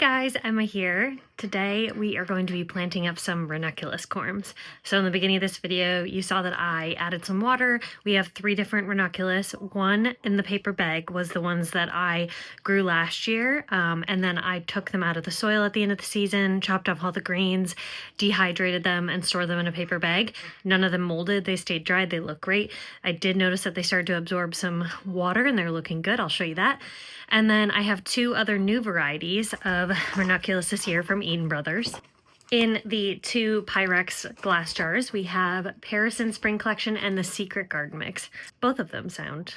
guys, Emma here. Today we are going to be planting up some ranunculus corms. So in the beginning of this video, you saw that I added some water. We have 3 different ranunculus. One in the paper bag was the ones that I grew last year. And then I took them out of the soil at the end of the season, chopped off all the greens, dehydrated them, and stored them in a paper bag. None of them molded. They stayed dried. They look great. I did notice that they started to absorb some water and they're looking good. I'll show you that. And then I have 2 other new varieties of ranunculus this year from Eden Brothers. In the 2 Pyrex glass jars, we have Paris and Spring Collection and the Secret Garden Mix. Both of them sound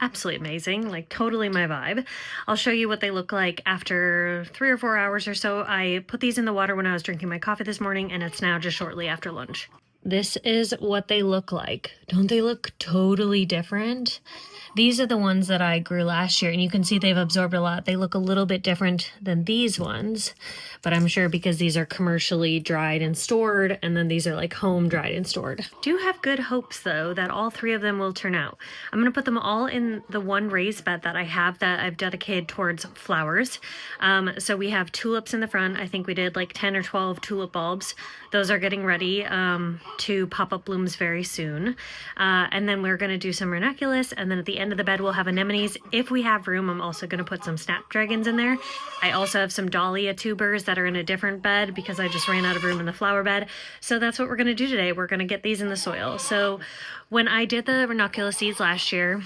absolutely amazing, like totally my vibe. I'll show you what they look like after 3 or 4 hours or so. I put these in the water when I was drinking my coffee this morning, and it's now just shortly after lunch. This is what they look like. Don't they look totally different? These are the ones that I grew last year, and you can see they've absorbed a lot. They look a little bit different than these ones, but I'm sure because these are commercially dried and stored, and then these are like home dried and stored. Do have good hopes though that all 3 of them will turn out. I'm gonna put them all in the one raised bed that I have that I've dedicated towards flowers. So we have tulips in the front. I think we did like 10 or 12 tulip bulbs. Those are getting ready to pop up blooms very soon. And then we're gonna do some ranunculus, and then at the end of the bed we'll have anemones. If we have room, I'm also going to put some snapdragons in there. I also have some dahlia tubers that are in a different bed because I just ran out of room in the flower bed. So that's what we're going to do today. We're going to get these in the soil. So when I did the ranunculus seeds last year,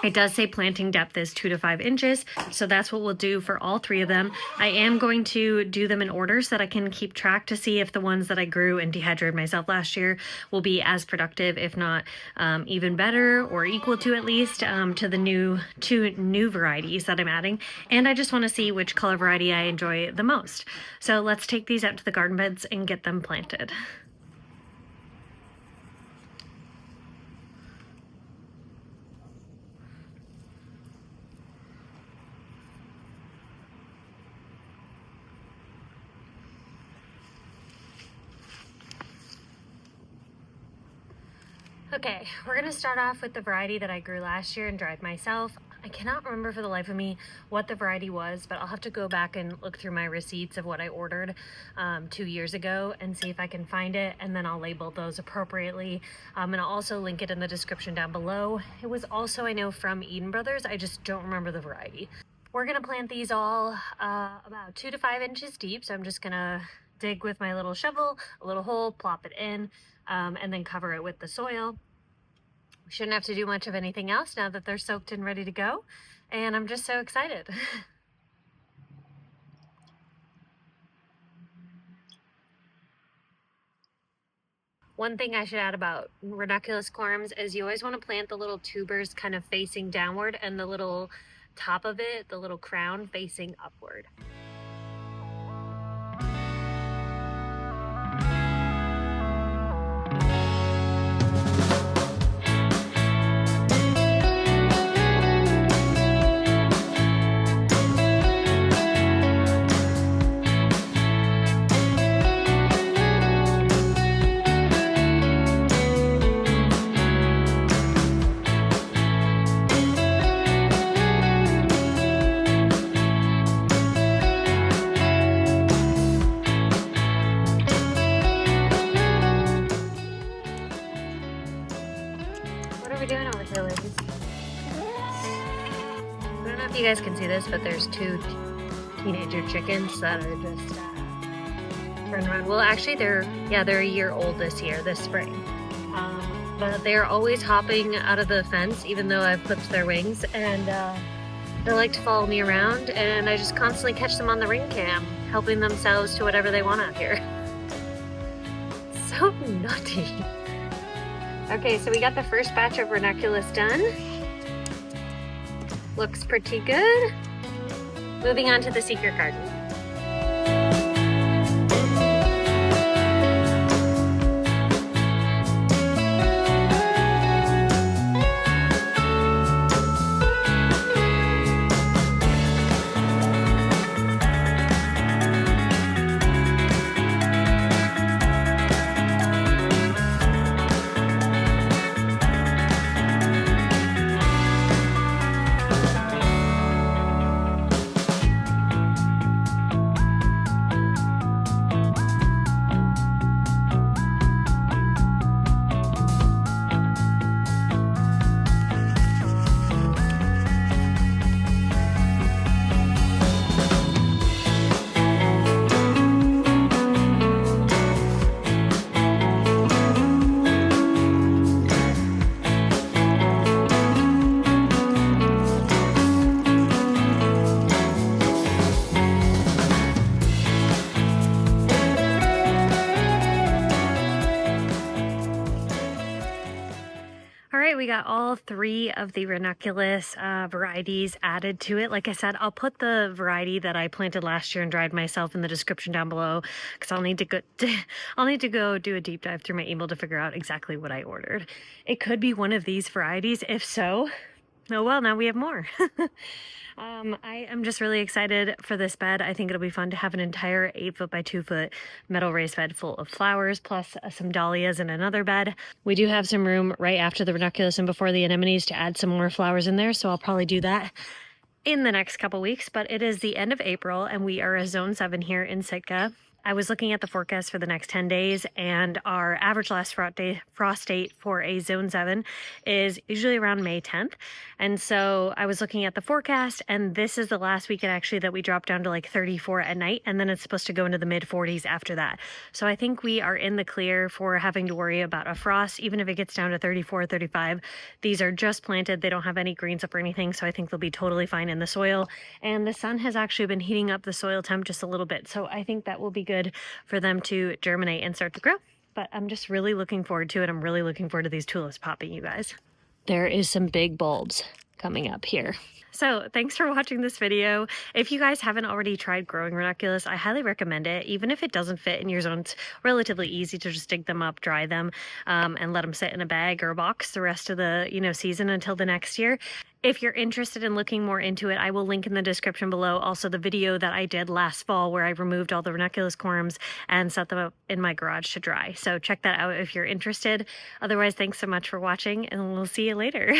it does say planting depth is 2 to 5 inches. So that's what we'll do for all 3 of them. I am going to do them in order so that I can keep track to see if the ones that I grew and dehydrated myself last year will be as productive, if not even better or equal to at least to the 2 new varieties that I'm adding. And I just want to see which color variety I enjoy the most. So let's take these out to the garden beds and get them planted. Okay, we're gonna start off with the variety that I grew last year and dried myself. I cannot remember for the life of me what the variety was, but I'll have to go back and look through my receipts of what I ordered 2 years ago and see if I can find it, and then I'll label those appropriately. And I'll also link it in the description down below. It was also, I know, from Eden Brothers. I just don't remember the variety. We're gonna plant these all about 2 to 5 inches deep, so I'm just gonna dig with my little shovel, a little hole, plop it in, and then cover it with the soil. We shouldn't have to do much of anything else now that they're soaked and ready to go, and I'm just so excited. One thing I should add about ranunculus corms is you always want to plant the little tubers kind of facing downward and the little top of it, the little crown, facing upward. Doing over here, ladies. I don't know if you guys can see this, but there's 2 teenager chickens that are just turning around. Well, actually, they're a year old this spring. But they're always hopping out of the fence, even though I've clipped their wings, and they like to follow me around, and I just constantly catch them on the ring cam, helping themselves to whatever they want out here. So nutty. Okay, so we got the first batch of ranunculus done. Looks pretty good. Moving on to the secret garden. got all 3 of the ranunculus varieties added to it. Like I said, I'll put the variety that I planted last year and dried myself in the description down below, because I'll need to go do a deep dive through my email to figure out exactly what I ordered. It could be one of these varieties. If so, oh well, now we have more. I am just really excited for this bed. I think it'll be fun to have an entire 8 foot by 2 foot metal raised bed full of flowers, plus some dahlias in another bed. We do have some room right after the ranunculus and before the anemones to add some more flowers in there, so I'll probably do that in the next couple weeks. But it is the end of April and we are a zone 7 here in Sitka. I was looking at the forecast for the next 10 days, and our average last frost date for a zone 7 is usually around May 10th. And so I was looking at the forecast, and this is the last weekend actually that we dropped down to like 34 at night, and then it's supposed to go into the mid 40s after that. So I think we are in the clear for having to worry about a frost, even if it gets down to 34, 35. These are just planted. They don't have any greens up or anything, so I think they'll be totally fine in the soil. And the sun has actually been heating up the soil temp just a little bit, so I think that will be good for them to germinate and start to grow. But I'm just really looking forward to it. I'm really looking forward to these tulips popping, you guys. There is some big bulbs coming up here. So thanks for watching this video. If you guys haven't already tried growing ranunculus, I highly recommend it. Even if it doesn't fit in your zone, it's relatively easy to just dig them up, dry them, and let them sit in a bag or a box the rest of the season until the next year. If you're interested in looking more into it, I will link in the description below also the video that I did last fall where I removed all the ranunculus corms and set them up in my garage to dry. So check that out if you're interested. Otherwise, thanks so much for watching, and we'll see you later.